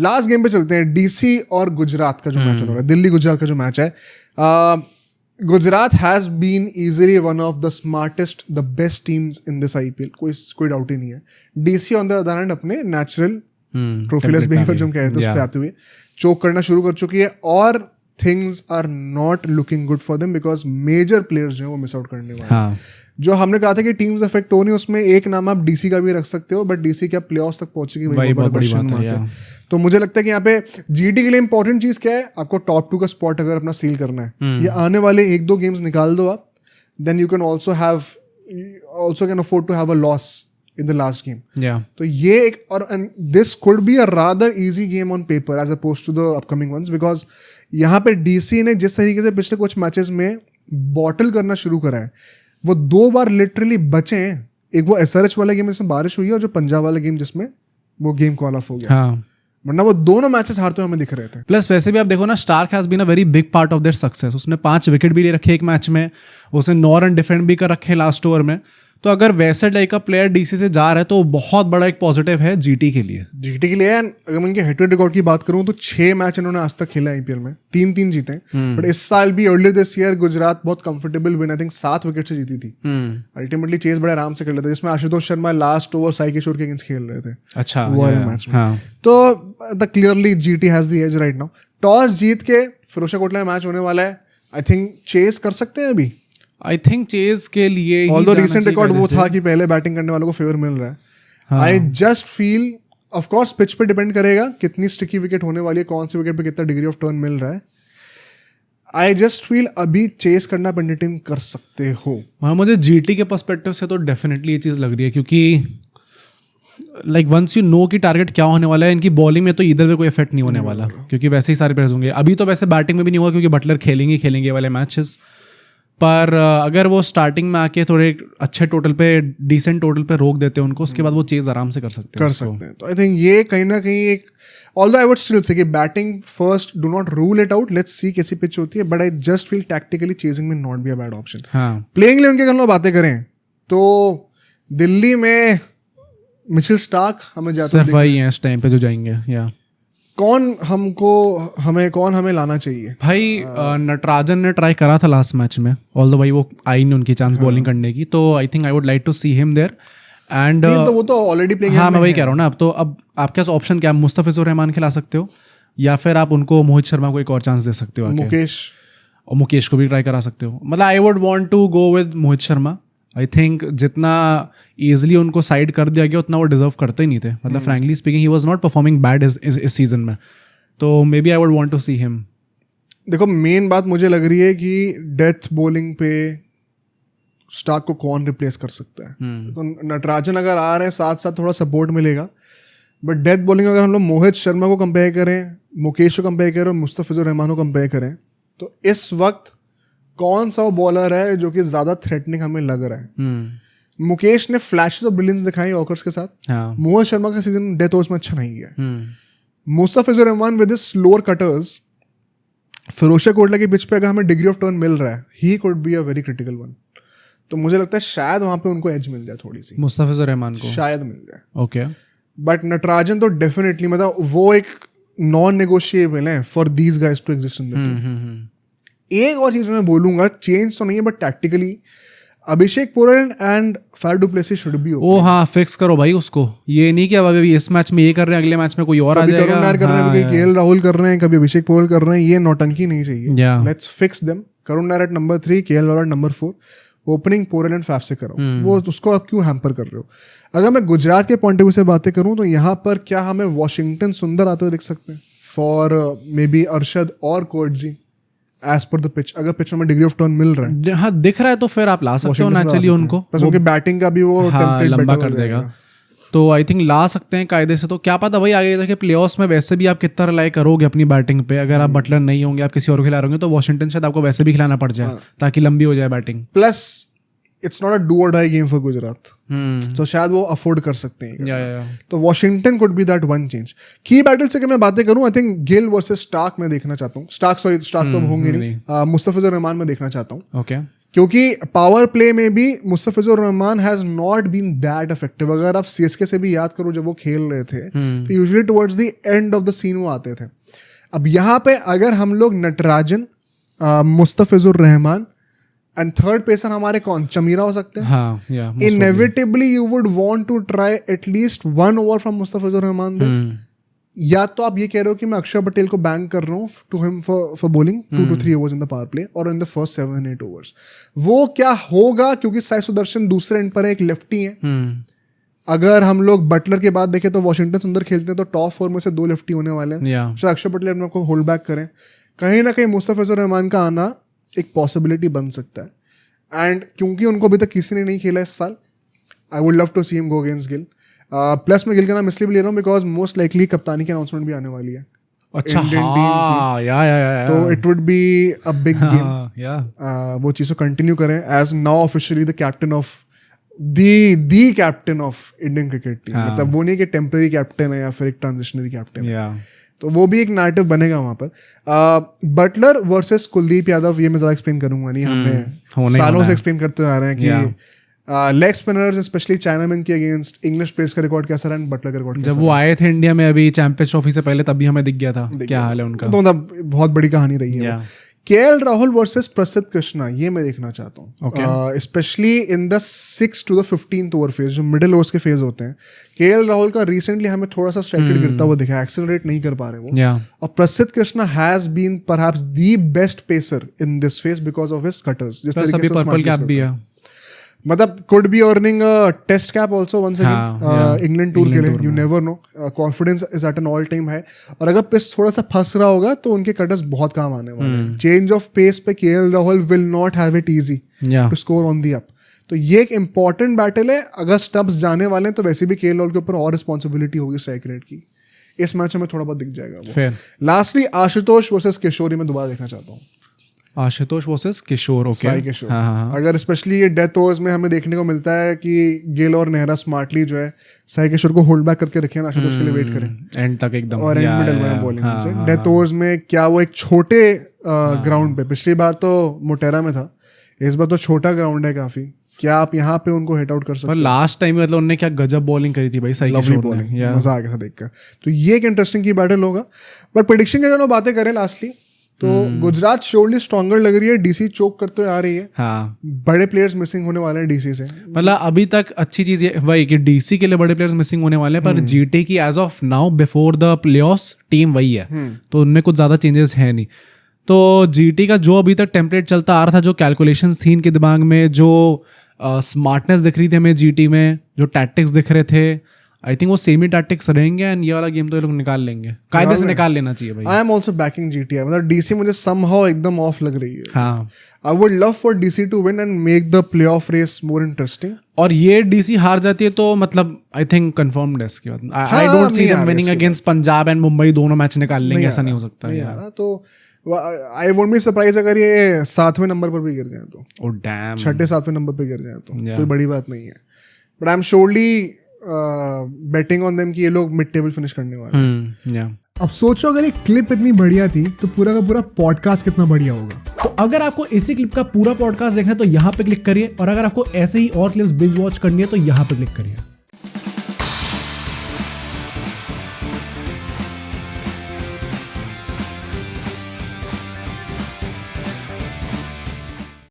Last game पे चलते हैं, डीसी और गुजरात का जो मैच होने वाला है, दिल्ली गुजरात का जो मैच है। Gujarat has been easily one of the smartest, the best teams in this IPL, कोई डाउट ही नहीं है। DC on the other hand अपने नेचुरल ट्रोफीलेस बिहेवियर जो हम कह रहे थे उस पे आते हुए चोक करना शुरू कर चुकी है, और things are not looking good for them because major players जो है वो मिस आउट करने वाले हैं। जो हमने कहा था कि टीम्स अफेक्ट हो नहीं, उसमें एक नाम आप डीसी का भी रख सकते हो, बट डीसी क्या प्लेऑफ्स तक पहुंचेगी वही बहुत बड़ी बात है। तो मुझे लगता है कि यहाँ पे जीटी के लिए इंपॉर्टेंट चीज क्या है, आपको टॉप 2 का स्पॉट अगर अपना सील करना है, ये आने वाले 1-2 गेम्स निकाल दो आप, then you can also can afford to have a loss in the last game. तो ये एक, और this could be a rather easy game on paper as opposed to the upcoming ones, because यहाँ पे DC ने जिस तरीके से पिछले कुछ मैचेस में बॉटल करना शुरू करा है, वो 2 बार लिटरली बचे हैं। एक वो SRH वाला गेम जिसमें बारिश हुई है, और जो पंजाब वाला गेम जिसमें वो गेम कॉल ऑफ हो गया। वरना वो दोनों मैचेस हारते हुए हमें दिख रहे थे। प्लस वैसे भी आप देखो ना, Starc has been a very big part of their success. उसने 5 विकेट भी ले रखे एक मैच में, उसने 9 रन डिफेंड भी कर रखे लास्ट ओवर में। तो अगर वैसे टाइप का प्लेयर डीसी से जा रहा है तो बहुत बड़ा एक पॉजिटिव है जीटी के लिए। अगर मैं इनके हेड-टू-हेड रिकॉर्ड की बात करूं तो 6 मैच इन्होंने आज तक खेला आईपीएल में, 3-3 जीते। बट इस साल भी अर्लियर दिस ईयर गुजरात बहुत comfortable win, I think 7 wicket से जीती थी। अल्टीमेटली चेस बड़े आराम से कर लेते, जिसमें आशुतोष शर्मा लास्ट ओवर साई किशोर के अगेंस्ट खेल रहे थे। अच्छा, वो वाले मैच में। तो the clearly GT has the edge right now. Toss जीत के फिरोजशाह कोटला में मैच होने वाला है, आई थिंक चेस कर सकते हैं अभी। आई थिंक चेज के लिए ऑल्दो रिसेंट रिकॉर्ड वो था कि पहले बैटिंग करने वालों को फेवर मिल रहा है। आई just feel, of course pitch पे डिपेंड करेगा कितनी स्टिकी विकेट होने वाली है, कौन सी विकेट पे कितना डिग्री ऑफ टर्न मिल रहा है। आई जस्ट फील अभी चेस करना पंडित टीम कर सकते हो। हाँ, मुझे जीटी के पर्सपेक्टिव से तो डेफिनेटली ये चीज़ लग रही है, क्योंकि लाइक वंस यू नो कि टारगेट क्या होने वाला है, इनकी बॉलिंग में तो इधर में कोई इफेक्ट नहीं होने वाला, क्योंकि वैसे ही सारे प्लेयर्स होंगे। अभी तो वैसे बैटिंग में भी नहीं होगा क्योंकि बटलर खेलेंगे वाले मैचेस, पर अगर वो स्टार्टिंग में आके थोड़े अच्छे टोटल पे, डिसेंट टोटल पे रोक देते हैं उनको, उसके बाद वो चेज आराम से कर सकते हैं। तो आई थिंक ये कहीं ना कहीं एक, although I would still say कि batting first, do not rule it out, let's see कैसी पिच होती है, but I just feel tactically chasing में not be a bad option. Playing eleven के अगर बातें करें तो दिल्ली में मिचेल स्टार्क हमें जाते हैं इस टाइम पे जो जाएंगे, या कौन हमें लाना चाहिए? भाई नटराजन ने ट्राई करा था लास्ट मैच में, ऑल्दो भाई वो आई नहीं उनकी चांस बॉलिंग करने की, तो I think I would like to see him there. And तो वो तो ऑलरेडी प्लेइंग। हाँ, मैं वही कह रहा हूँ ना। अब आपके पास ऑप्शन क्या है? मुस्तफिजुर रहमान खिला सकते हो, या फिर आप उनको मोहित शर्मा को एक और चांस दे सकते हो, मुकेश को भी ट्राई करा सकते हो। मतलब I would want to go with Mohit Sharma. I think जितना ईजिली उनको साइड कर दिया गया उतना वो डिजर्व करते ही नहीं थे। मतलब frankly speaking he was not performing bad इस सीजन में, तो maybe I would want to see him. देखो, मेन बात मुझे लग रही है कि डेथ बॉलिंग पे स्टार्क को कौन रिप्लेस कर सकता है। तो नटराजन अगर आ रहे हैं साथ साथ थोड़ा सपोर्ट मिलेगा, बट डेथ बॉलिंग अगर हम लोग मोहित शर्मा को कंपेयर करें, मुकेश को कंपेयर करें और मुस्तफिजुर रहमान को कंपेयर करें, तो इस वक्त कौन सा वो बॉलर है जो कि ज्यादा थ्रेटनिंग हमें लग रहा है? मुकेश ने फ्लैशेस ऑफ ब्रिलियंस दिखाई यॉर्कर्स के साथ। मोहित शर्मा का सीजन डेथ ओवर्स में अच्छा नहीं गया। Mustafizur Rahman with his slower cutters, Firozshah Kotla की पिच पे अगर हमें डिग्री ऑफ टर्न मिल रहा है, he could be a very critical one. तो मुझे लगता है शायद वहां पे उनको एज मिल जाए, थोड़ी सी मुस्तफिजुर रहमान को शायद मिल जाए। ओके, बट नटराजन तो डेफिनेटली, मतलब वो एक नॉन नेगोशिएबल है for these guys to exist in the team. एक और चीज मैं बोलूंगा, चेंज तो नहीं है but tactically Abhishek Purohit and Faf du Plessis should be okay. हाँ, फिक्स करो भाई उसको। ये नहीं कि अब अभी इस मैच में ये कर रहे हैं, अगले मैच में कोई और आ जाएगा। करुण नायर कर रहे हैं, केएल राहुल कर रहे हैं, कभी अभिषेक पुरोहित कर रहे हैं, ये नौटंकी नहीं चाहिए। Let's fix them. Karun Nair at number 3, KL Rahul at number 4, opening Purohit and Faf से करो। वो उसको आप क्यों हैम्पर कर रहे हो? अगर मैं गुजरात के पॉइंट ऑफ व्यू से बातें करूं तो यहाँ पर क्या हमें वॉशिंगटन सुंदर आते हुए दिख सकते हैं फॉर मे बी अरशद और Coetzee as per the pitch? अगर पिच में डिग्री ऑफ टर्न मिल रहा है, हाँ दिख रहा है, तो फिर आप ला सकते हो नेचुरली उनको। बस उनके बैटिंग का भी वो लंबा कर देगा, तो आई थिंक ला सकते हैं कायदे से। तो क्या पता भाई आगे जाके प्लेऑफ्स में वैसे भी आप कितना रिलाई करोगे अपनी बैटिंग पे। अगर आप बटलर नहीं होंगे, आप किसी और को खिला रहे होंगे, तो वॉशिंगटन शायद आपको वैसे भी खिलाना पड़ जाए ताकि लंबी हो जाए batting. Plus it's not a do or die game for Gujarat, तो शायद वो अफोर्ड कर सकते हैं। तो Washington could be that one change. की बैटल से मैं बातें करूं, I think Gill versus Starc में देखना चाहता हूँ। स्टार्क तो होंगे नहीं, मुस्तफिजुर रहमान में देखना चाहता हूँ। ओके, क्योंकि पावर प्ले में भी Mustafizur Rahman has not been that effective. अगर आप सीएसके से भी याद करो जब वो खेल रहे थे तो usually towards the end of the scene वो आते थे. अब यहाँ पे अगर हम लोग Natarajan, Mustafizur Rahman and third pacer हमारे कौन, चमीरा हो सकते हैं. हाँ, yeah, most inevitably you would want to try at least 1 over from Mustafizur Rahman then. या तो आप ये कह रहे हो कि मैं अक्षर पटेल को बैंक कर रहा हूँ to him for bowling 2 to 3 overs in the power play और इन द फर्स्ट 7-8 ओवर्स. वो क्या होगा क्योंकि साई सुदर्शन दूसरे एंड पर एक लेफ्टी है. अगर हम लोग बटलर के बाद देखें तो वॉशिंगटन सुंदर खेलते हैं तो टॉप 4 में से 2 लेफ्टी होने वाले हैं. शायद अक्षर पटेल अपने को होल्ड बैक करें. कहीं ना कहीं मुस्तफिजुर रहमान का आना एक पॉसिबिलिटी बन सकता है. एंड क्योंकि उनको अभी तक किसी ने नहीं खेला इस साल, I would love to see him go against Gill. Plus मैं गिल का नाम इसलिए भी ले रहा हूँ बिकॉज मोस्ट लाइकली कप्तानी की अनाउंसमेंट भी आने वाली है. अच्छा, इंडियन हाँ, या तो it would be a big game. या वो चीज़ को कंटिन्यू करें as now officially the captain of the captain of Indian cricket team. मतलब वो नहीं कि टेम्पररी कैप्टन है या फिर एक ट्रांजिशनरी कैप्टन है. तो वो भी एक नैरेटिव बनेगा वहाँ पर. बटलर वर्सेस कुलदीप यादव, ये मैं ज़्यादा एक्सप्लेन करूंगा नहीं. हमने सालों से एक्सप्लेन करते आ रहे हैं कि लेग स्पिनर्स स्पेशली चाइनामैन के अगेंस्ट इंग्लिश प्लेयर्स का रिकॉर्ड कैसा रहा है, बटलर का रिकॉर्ड. जब वो आए थे इंडिया में अभी चैंपियंस ट्रॉफी से पहले तभी हमें दिख गया था क्या हाल है उनका. तो मतलब बहुत बड़ी कहानी रही है. केएल राहुल वर्सेस प्रसिद्ध कृष्णा, ये मैं देखना चाहता हूँ. Specially in the 6th to the 15th over phase, जो मिडिल ओवर्स के फेज होते हैं. केएल राहुल का रिसेंटली हमें थोड़ा सा स्ट्राइक रेट गिरता हुआ दिखा है, एक्सेलरेट नहीं कर पा रहे वो. और Prasidh Krishna has been perhaps the best pacer in this phase because of his cutters. जिस तरीके से पर्पल कैप भी है, मतलब could be earning a test cap also once again England tour के लिए. You never know. Confidence is at an all time high. और अगर पिच थोड़ा सा फंस रहा होगा तो उनके कटर्स बहुत काम आने वाले हैं. चेंज ऑफ पेस पे KL Rahul will not have it easy to score on the up. तो ये एक इंपॉर्टेंट बैटल है. अगर स्टब्स जाने वाले हैं तो वैसे भी केएल राहुल के ऊपर और रिस्पॉन्सिबिलिटी होगी स्ट्राइक रेट की. इस मैच में थोड़ा बहुत दिख जाएगा. लास्टली आशुतोष वर्सेस किशोरी में दोबारा देखना चाहता हूँ. आशुतोष वर्सेस किशोर. ओके, साई किशोर. अगर स्पेशली ये डेथ ओवर्स में हमें देखने को मिलता है कि गिल और नेहरा स्मार्टली जो है साई किशोर को होल्ड बैक करके रखें, आशुतोष के लिए वेट करें एंड तक एकदम, और एंड मिडल में बॉलिंग से. डेथ ओवर्स में क्या वो एक छोटे ग्राउंड पे, पिछली बार तो मोटेरा में था, इस बार तो छोटा ग्राउंड है काफी. क्या आप यहाँ पे उनको हिट आउट कर सकते हैं? लास्ट टाइम मतलब उन्होंने क्या गजब बॉलिंग करी थी भाई साई किशोर ने, मजा आ गया था देखकर. तो ये एक इंटरेस्टिंग की बैटल होगा. बट प्रेडिक्शन की अगर बातें करें लास्टली तो गुजरात श्योरली स्ट्रॉन्गर लग रही है. डीसी चोक करते आ रही है. बड़े प्लेयर्स मिसिंग होने वाले हैं डीसी से. मतलब अभी तक अच्छी चीज ये वही कि डीसी के लिए बड़े प्लेयर्स मिसिंग होने वाले हैं, पर जीटी की as of now before the playoffs team वही है. तो उनमें कुछ ज्यादा चेंजेस है नहीं. तो जीटी का जो अभी तक टेम्पलेट चलता आ रहा था, जो कैलकुलेशंस थी इनके दिमाग में, जो स्मार्टनेस दिख रही थी हमें जीटी में, जो टैक्टिक्स दिख रहे थे, आई थिंक वो सेमी टैक्टिक्स रहेंगे एंड ये वाला गेम तो ये लोग निकाल लेंगे. कायदे से निकाल लेना चाहिए भाई. I am also backing GT. मतलब डीसी मुझे समहाउ एकदम ऑफ लग रही है. हाँ, I would love for DC to win and make the playoff race more interesting. और ये डीसी हार जाती है तो मतलब आई थिंक कंफर्म्ड है इसके बाद. I don't see them winning against Punjab and Mumbai, दोनों मैच निकाल लेंगे. ऐसा नहीं हो सकता यार. तो आई वोंट बी सरप्राइज अगर ये 7वें नंबर पर भी गिर जाए तो. ओह डैम, 6-7वें नंबर पे गिर जाए तो कोई बड़ी बात नहीं है. But I am surely betting on them कि ये लोग मिड टेबल फिनिश करने वाले हैं. अब सोचो अगर ये क्लिप इतनी बढ़िया थी तो पूरा का पूरा पॉडकास्ट कितना बढ़िया होगा. तो अगर आपको इसी क्लिप का पूरा पॉडकास्ट देखना है तो यहाँ पे क्लिक करिए, और अगर आपको ऐसे ही और क्लिप्स बिंज वॉच करनी है तो यहाँ पे क्लिक करिए.